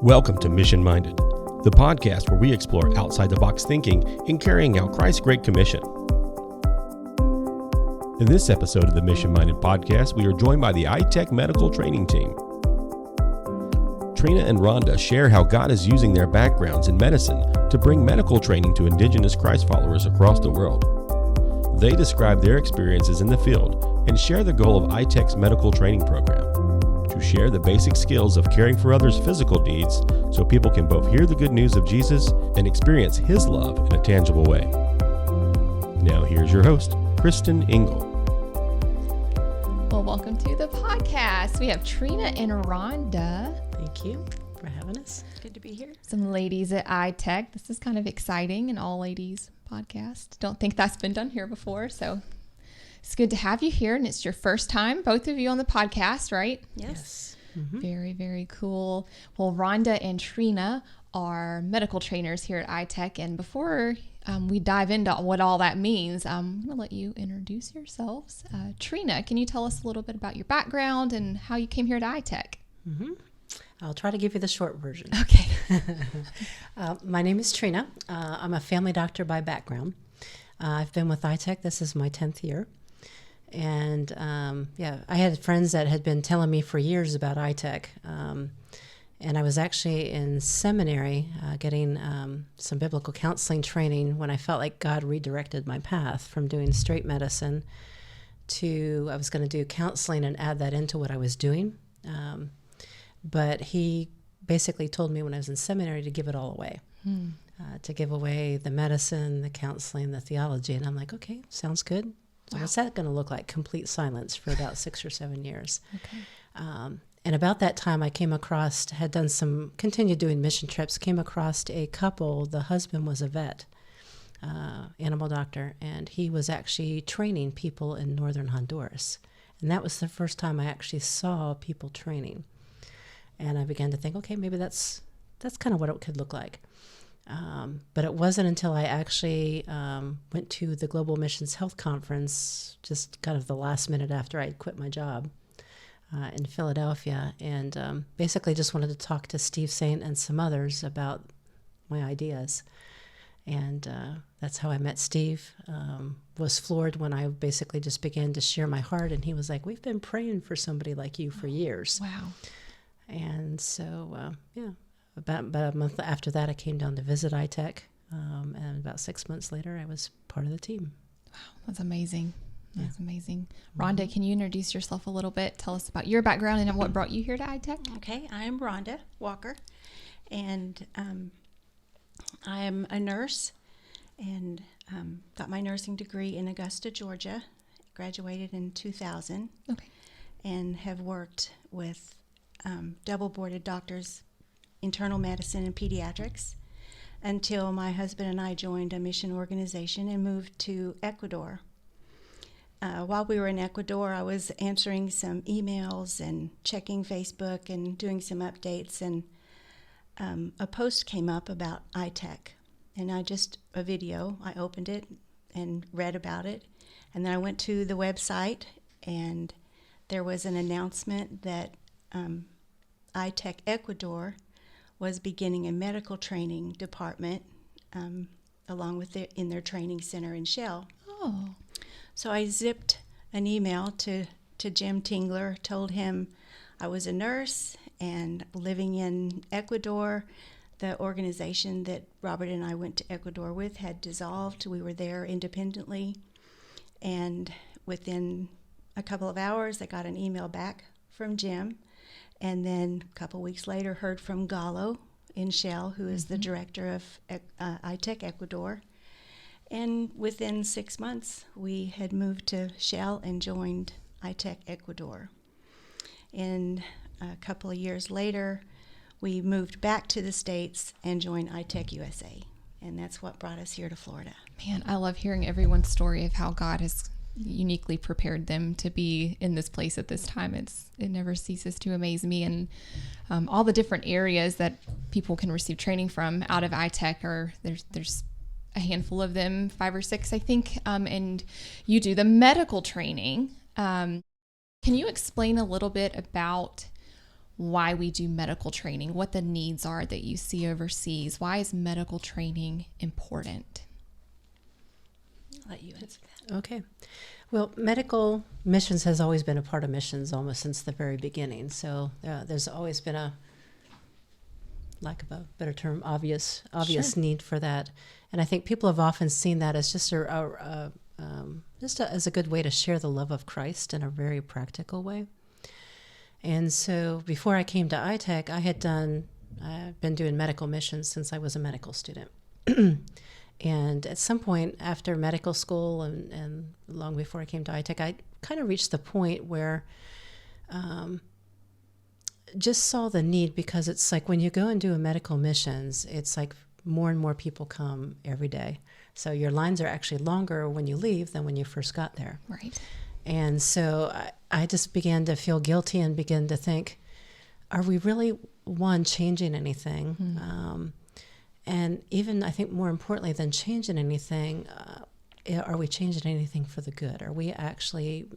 Welcome to Mission Minded, the podcast where we explore outside-the-box thinking in carrying out Christ's Great Commission. In this episode of the Mission Minded podcast, we are joined by the ITEC medical training team. Trina and Rhonda share how God is using their backgrounds in medicine to bring medical training to Indigenous Christ followers across the world. They describe their experiences in the field and share the goal of ITEC's medical training program: to share the basic skills of caring for others' physical needs so people can both hear the good news of Jesus and experience His love in a tangible way. Now here's your host, Kristen Engel. Well, welcome to the podcast. We have Trina and Rhonda. Thank you for having us. Good to be here. Some ladies at ITEC. This is kind of exciting, an all-ladies podcast. Don't think that's been done here before, so it's good to have you here, and it's your first time, both of you, on the podcast, right? Yes. Mm-hmm. Very, very cool. Well, Rhonda and Trina are medical trainers here at ITEC, and before we dive into what all that means, I'm going to let you introduce yourselves. Trina, can you tell us a little bit about your background and how you came here to ITEC? Mm-hmm. I'll try to give you the short version. Okay. My name is Trina. I'm a family doctor by background. I've been with ITEC. This is my 10th year. And I had friends that had been telling me for years about ITEC. And I was actually in seminary getting some biblical counseling training when I felt like God redirected my path from doing straight medicine to I was going to do counseling and add that into what I was doing. But he basically told me when I was in seminary to give it all away, to give away the medicine, the counseling, the theology. And I'm like, okay, sounds good. So what's that going to look like? Complete silence for about 6 or 7 years. Okay. And about that time, I came across, continued doing mission trips, came across a couple. The husband was a vet, animal doctor, and he was actually training people in northern Honduras. And that was the first time I actually saw people training. And I began to think, okay, maybe that's kind of what it could look like. But it wasn't until I actually went to the Global Missions Health Conference, just kind of the last minute after I quit my job in Philadelphia, and basically just wanted to talk to Steve Saint and some others about my ideas. And that's how I met Steve. Was floored when I basically just began to share my heart, and he was like, "We've been praying for somebody like you for years." Wow. And so, about a month after that, I came down to visit ITEC, and about 6 months later, I was part of the team. Wow, that's amazing. That's amazing. Rhonda, can you introduce yourself a little bit? Tell us about your background and what brought you here to ITEC. Okay, I'm Rhonda Walker, and I am a nurse, and got my nursing degree in Augusta, Georgia, graduated in 2000, and have worked with double-boarded doctors, internal medicine and pediatrics, until my husband and I joined a mission organization and moved to Ecuador. While we were in Ecuador, I was answering some emails and checking Facebook and doing some updates, and a post came up about ITEC, and a video, I opened it and read about it, and then I went to the website, and there was an announcement that ITEC Ecuador was beginning a medical training department along with in their training center in Shell. Oh. So I zipped an email to Jim Tingler, told him I was a nurse and living in Ecuador. The organization that Robert and I went to Ecuador with had dissolved. We were there independently. And within a couple of hours, I got an email back from Jim. And then a couple weeks later, heard from Gallo in Shell, who is the director of ITEC Ecuador. And within 6 months, we had moved to Shell and joined ITEC Ecuador. And a couple of years later, we moved back to the States and joined ITEC USA. And that's what brought us here to Florida. Man, I love hearing everyone's story of how God has uniquely prepared them to be in this place at this time. It never ceases to amaze me, and all the different areas that people can receive training from out of ITEC there's a handful of them, 5 or 6, I think, and you do the medical training. Can you explain a little bit about why we do medical training, what the needs are that you see overseas. Why is medical training important? I'll let you answer that. Okay. Well, medical missions has always been a part of missions almost since the very beginning. So there's always been a, lack of a better term, obvious Sure. need for that. And I think people have often seen that as just as a good way to share the love of Christ in a very practical way. And so before I came to ITEC, I've been doing medical missions since I was a medical student. And at some point after medical school and long before I came to ITEC, I kind of reached the point where just saw the need, because it's like when you go and do a medical missions, it's like more and more people come every day. So your lines are actually longer when you leave than when you first got there. Right. And so I just began to feel guilty and began to think, are we really, changing anything? And even, I think more importantly than changing anything, are we changing anything for the good? Are we actually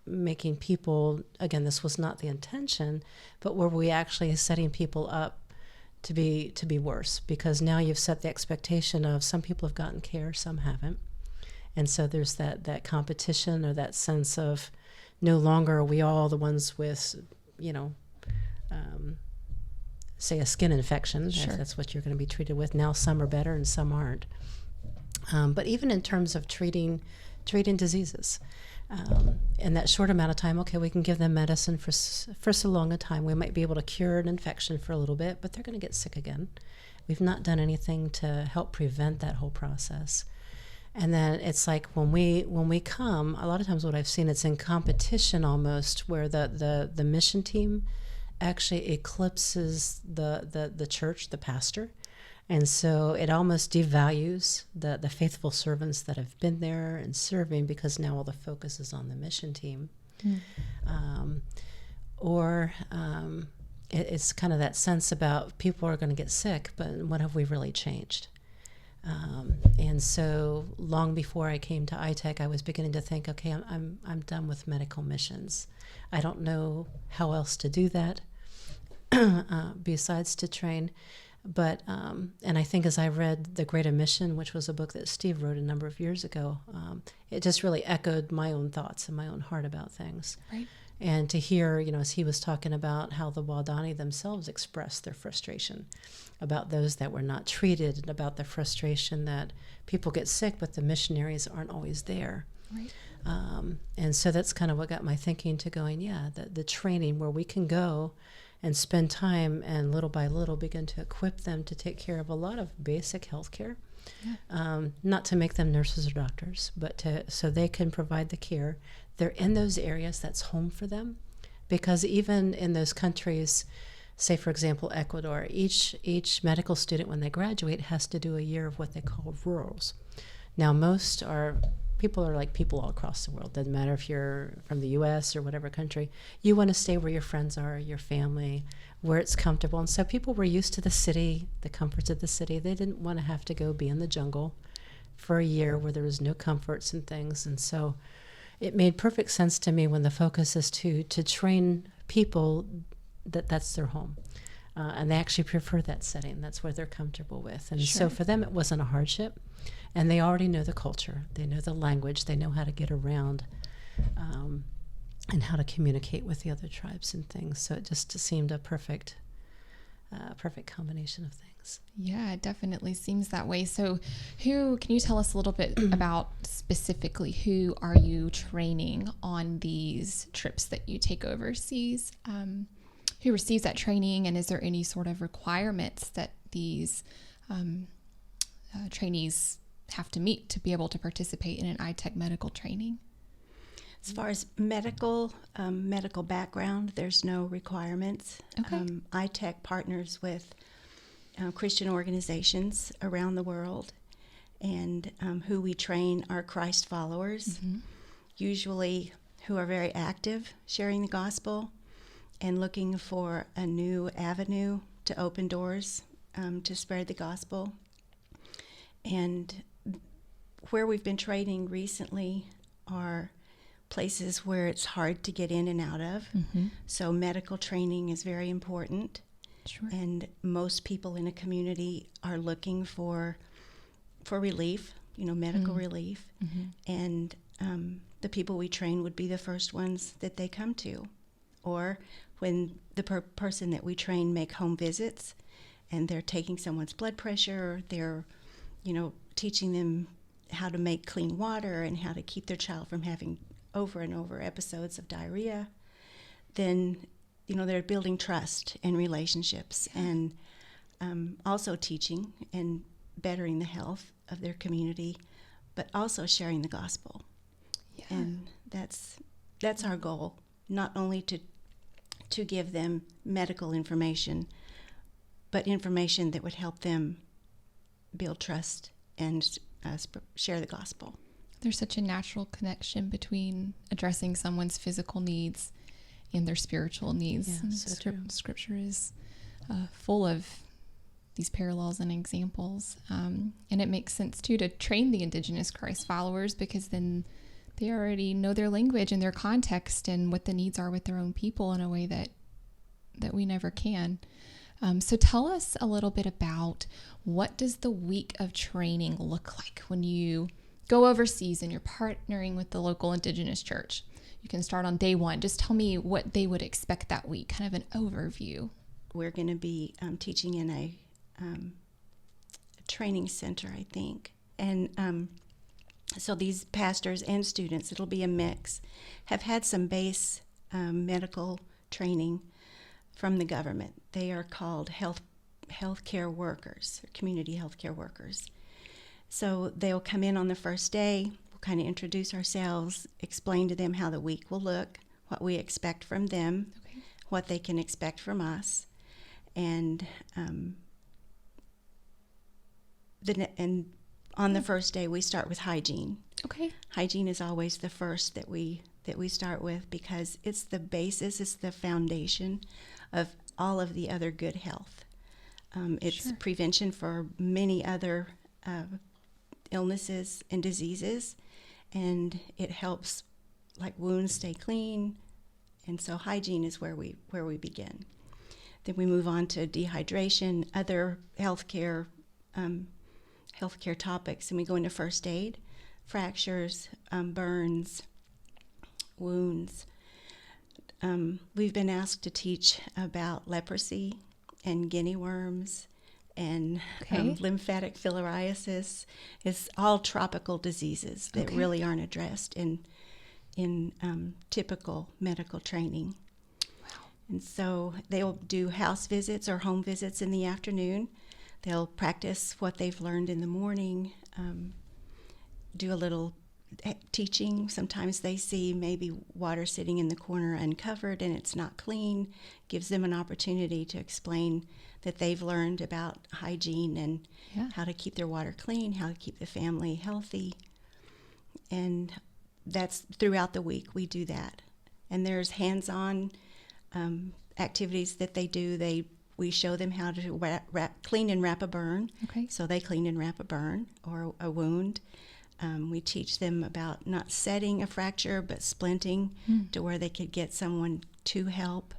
making people, again, this was not the intention, but were we actually setting people up to be worse? Because now you've set the expectation of some people have gotten care, some haven't. And so there's that competition, or that sense of no longer are we all the ones with, say a skin infection, Sure. if that's what you're going to be treated with. Now some are better and some aren't. But even in terms of treating diseases, in that short amount of time, okay, we can give them medicine for so long a time. We might be able to cure an infection for a little bit, but they're going to get sick again. We've not done anything to help prevent that whole process. And then it's like when we come, a lot of times what I've seen, it's in competition almost, where the mission team actually eclipses the church, the pastor. And so it almost devalues the faithful servants that have been there and serving, because now all the focus is on the mission team. It's kind of that sense about people are going to get sick, but what have we really changed? And so long before I came to ITEC, I was beginning to think, okay, I'm done with medical missions. I don't know how else to do that besides to train. But and I think as I read The Great Omission, which was a book that Steve wrote a number of years ago, it just really echoed my own thoughts and my own heart about things. Right. And to hear, as he was talking about how the Waodani themselves expressed their frustration about those that were not treated, and about the frustration that people get sick, but the missionaries aren't always there. Right. And so that's kind of what got my thinking to going, the training where we can go and spend time and little by little begin to equip them to take care of a lot of basic health care. Yeah. Not to make them nurses or doctors, but so they can provide the care. They're in those areas that's home for them, because even in those countries, say for example Ecuador, each medical student when they graduate has to do a year of what they call rurals. Now people are like people all across the world. Doesn't matter if you're from the U.S. or whatever country. You want to stay where your friends are, your family, where it's comfortable. And so people were used to the city, the comforts of the city. They didn't want to have to go be in the jungle for a year where there was no comforts and things. And so it made perfect sense to me when the focus is to train people that's their home. And they actually prefer that setting. That's where they're comfortable with. And Sure. so for them, it wasn't a hardship. And they already know the culture. They know the language. They know how to get around and how to communicate with the other tribes and things. So it just seemed a perfect combination of things. Yeah, it definitely seems that way. So can you tell us a little bit about specifically who are you training on these trips that you take overseas? Who receives that training, and is there any sort of requirements that these trainees have to meet to be able to participate in an ITEC medical training? As far as medical background, there's no requirements. Okay. ITEC partners with Christian organizations around the world, and who we train are Christ followers, usually who are very active sharing the gospel and looking for a new avenue to open doors to spread the gospel. And where we've been training recently are places where it's hard to get in and out of. Mm-hmm. So medical training is very important. Sure. And most people in a community are looking for relief, medical relief. Mm-hmm. And the people we train would be the first ones that they come to. Or when the person that we train make home visits and they're taking someone's blood pressure, they're, teaching them how to make clean water and how to keep their child from having over and over episodes of diarrhea, then, they're building trust and relationships, and also teaching and bettering the health of their community, but also sharing the gospel. Yeah. And that's our goal, not only to give them medical information, but information that would help them build trust and share the gospel. There's such a natural connection between addressing someone's physical needs and their spiritual needs. Yeah, And so true. Scripture is full of these parallels and examples. And it makes sense, too, to train the Indigenous Christ followers, because then they already know their language and their context and what the needs are with their own people in a way that we never can. So tell us a little bit about, what does the week of training look like when you go overseas and you're partnering with the local Indigenous church? You can start on day one. Just tell me what they would expect that week, kind of an overview. We're going to be teaching in a training center, I think. And so these pastors and students, it'll be a mix, have had some base medical training from the government. They are called healthcare workers, community healthcare workers. So they'll come in on the first day. We'll kind of introduce ourselves, explain to them how the week will look, what we expect from them, Okay. what they can expect from us, and on the first day we start with hygiene. Okay. Hygiene is always the first that we start with, because it's the basis, it's the foundation of all of the other good health. It's Sure. prevention for many other illnesses and diseases, and it helps like wounds stay clean, and so hygiene is where we begin. Then we move on to dehydration, other healthcare topics, and we go into first aid, fractures, burns, wounds. We've been asked to teach about leprosy and guinea worms and Okay. Lymphatic filariasis. It's all tropical diseases that Okay. really aren't addressed in typical medical training. Wow. And so they'll do house visits or home visits in the afternoon. They'll practice what they've learned in the morning, do a little teaching. Sometimes they see maybe water sitting in the corner uncovered and it's not clean. Gives them an opportunity to explain that they've learned about hygiene and Yeah. how to keep their water clean, how to keep the family healthy. And that's throughout the week we do that. And there's hands-on activities that they do. We show them how to clean and wrap a burn. Okay. So they clean and wrap a burn or a wound. We teach them about not setting a fracture, but splinting to where they could get someone to help.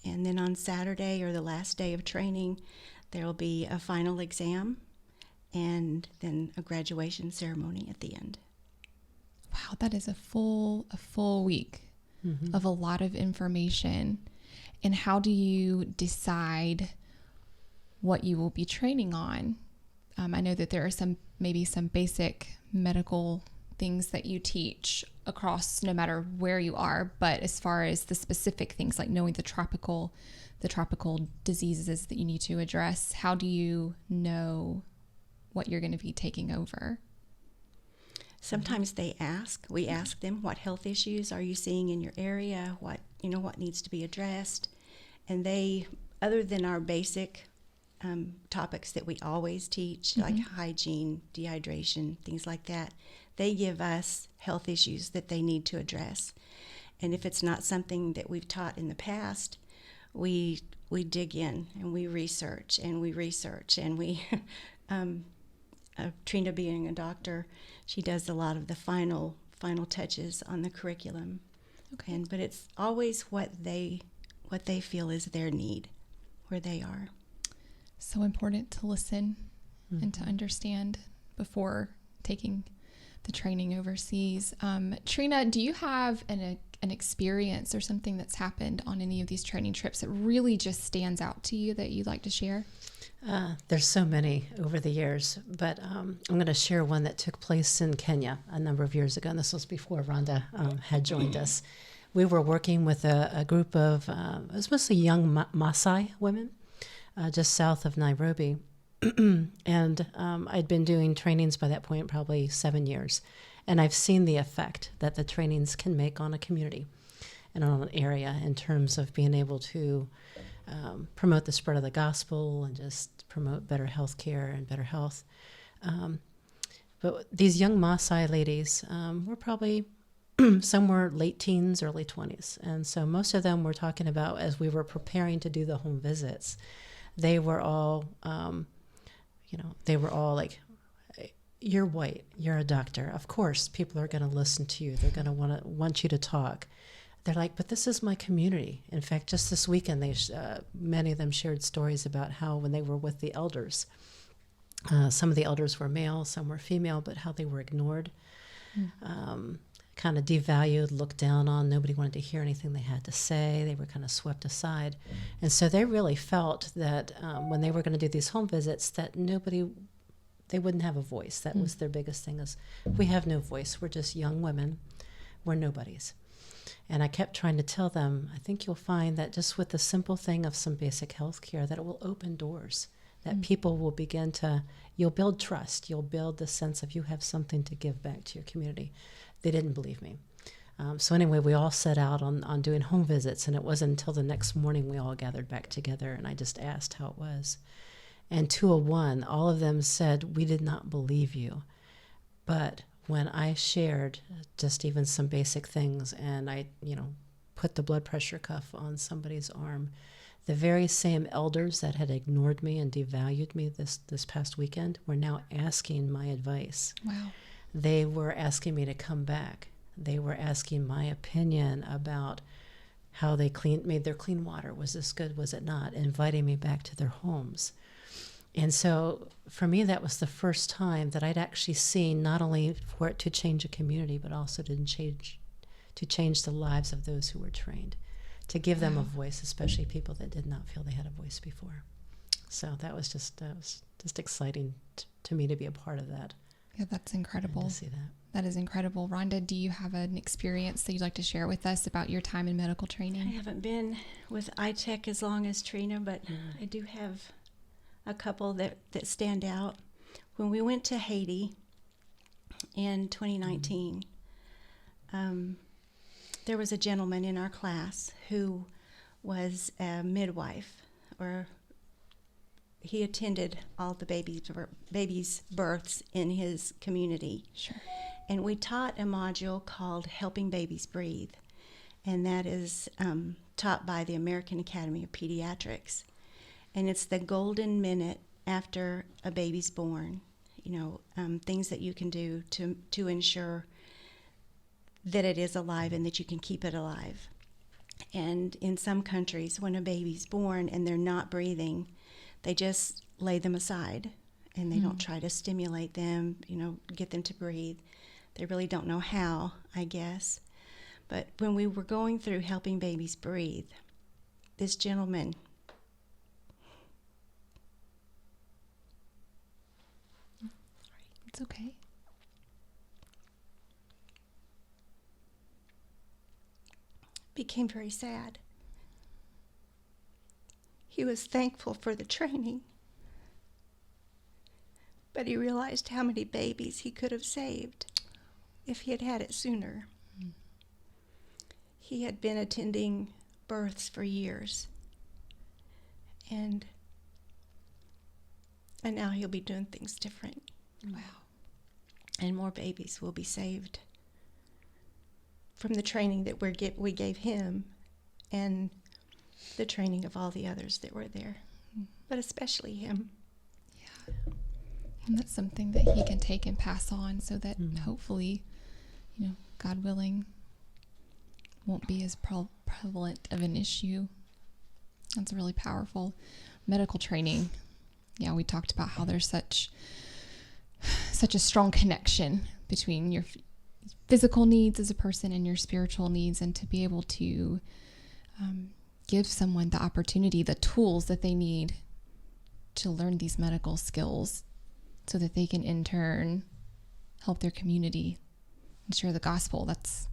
And then on Saturday, or the last day of training, there will be a final exam and then a graduation ceremony at the end. Wow, that is a full week of a lot of information. And how do you decide what you will be training on? I know that there are maybe some basic medical things that you teach across no matter where you are, but as far as the specific things like knowing the tropical diseases that you need to address, how do you know what you're going to be taking over? Sometimes we ask them, what health issues are you seeing in your area? What needs to be addressed? And they, other than our basic topics that we always teach, like hygiene, dehydration, things like that, they give us health issues that they need to address. And if it's not something that we've taught in the past, we dig in and we research and we Trina being a doctor, she does a lot of the final final touches on the curriculum. Okay. But it's always what they feel is their need, where they are. So important to listen and to understand before taking the training overseas. Trina, do you have an experience or something that's happened on any of these training trips that really just stands out to you that you'd like to share? There's so many over the years, but I'm going to share one that took place in Kenya a number of years ago, and this was before Rhonda had joined us. We were working with a group of, it was mostly young Maasai women, just south of Nairobi. And I'd been doing trainings by that point probably 7 years. And I've seen the effect that the trainings can make on a community and on an area in terms of being able to promote the spread of the gospel and just promote better health care and better health. But these young Maasai ladies were probably somewhere late teens, early 20s. And so most of them were talking about, as we were preparing to do the home visits, they were all, they were all like, you're white, you're a doctor. Of course, people are going to listen to you. They're going to want you to talk. They're like, but this is my community. In fact, just this weekend, many of them shared stories about how when they were with the elders, some of the elders were male, some were female, but how they were ignored, kind of devalued, looked down on. Nobody wanted to hear anything they had to say. They were kind of swept aside. And so they really felt that when they were going to do these home visits, that they wouldn't have a voice. That was their biggest thing, is we have no voice. We're just young women. We're nobodies. And I kept trying to tell them, I think you'll find that just with the simple thing of some basic health care, that it will open doors, that people will begin to, you'll build trust. You'll build the sense of you have something to give back to your community. They didn't believe me. So anyway, we all set out on doing home visits, and it wasn't until the next morning we all gathered back together, and I just asked how it was. And 201, all of them said, we did not believe you. But when I shared just even some basic things, and I, put the blood pressure cuff on somebody's arm, the very same elders that had ignored me and devalued me this past weekend were now asking my advice. Wow. They were asking me to come back. They were asking my opinion about how they made their clean water. Was this good? Was it not? Inviting me back to their homes. And so for me, that was the first time that I'd actually seen not only for it to change a community, but also to change the lives of those who were trained, to give them a voice, especially people that did not feel they had a voice before. So that was just exciting to me to be a part of that. Yeah, that's incredible. And to see that. That is incredible. Rhonda, do you have an experience that you'd like to share with us about your time in medical training? I haven't been with ITEC as long as Trina, but I do have a couple that stand out. When we went to Haiti in 2019, there was a gentleman in our class who was a midwife, or he attended all the babies' births in his community. Sure. And we taught a module called Helping Babies Breathe, and that is taught by the American Academy of Pediatrics. And it's the golden minute after a baby's born, things that you can do to ensure that it is alive and that you can keep it alive. And in some countries, when a baby's born and they're not breathing, they just lay them aside, and they don't try to stimulate them, get them to breathe. They really don't know how, I guess. But when we were going through Helping Babies Breathe, this gentleman, It's okay. became very sad. He was thankful for the training, but he realized how many babies he could have saved if he had had it sooner. He had been attending births for years, and now he'll be doing things different. Wow. And more babies will be saved from the training that we gave him and the training of all the others that were there, but especially him. Yeah. And that's something that he can take and pass on, so that hopefully, God willing, won't be as prevalent of an issue. That's really powerful. Medical training. Yeah, we talked about how there's such a strong connection between your physical needs as a person and your spiritual needs, and to be able to give someone the opportunity, the tools that they need to learn these medical skills so that they can in turn help their community and share the gospel. That's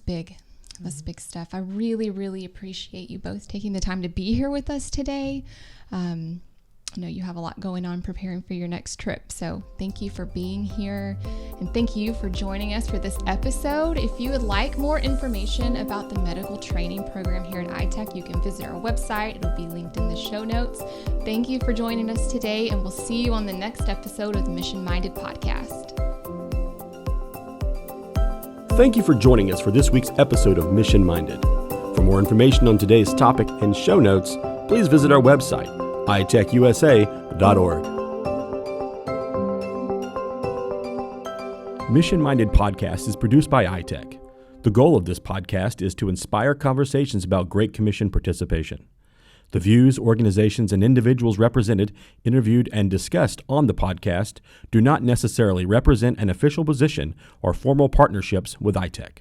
big. That's big stuff. I really, really appreciate you both taking the time to be here with us today. I know you have a lot going on preparing for your next trip, so thank you for being here, and thank you for joining us for this episode. If you would like more information about the medical training program here at ITEC, you can visit our website. It'll be linked in the show notes. Thank you for joining us today, and we'll see you on the next episode of the Mission Minded Podcast. Thank you for joining us for this week's episode of Mission Minded. For more information on today's topic and show notes, please visit our website, itecusa.org. Mission Minded Podcast is produced by ITEC. The goal of this podcast is to inspire conversations about Great Commission participation. The views, organizations, and individuals represented, interviewed, and discussed on the podcast do not necessarily represent an official position or formal partnerships with ITEC.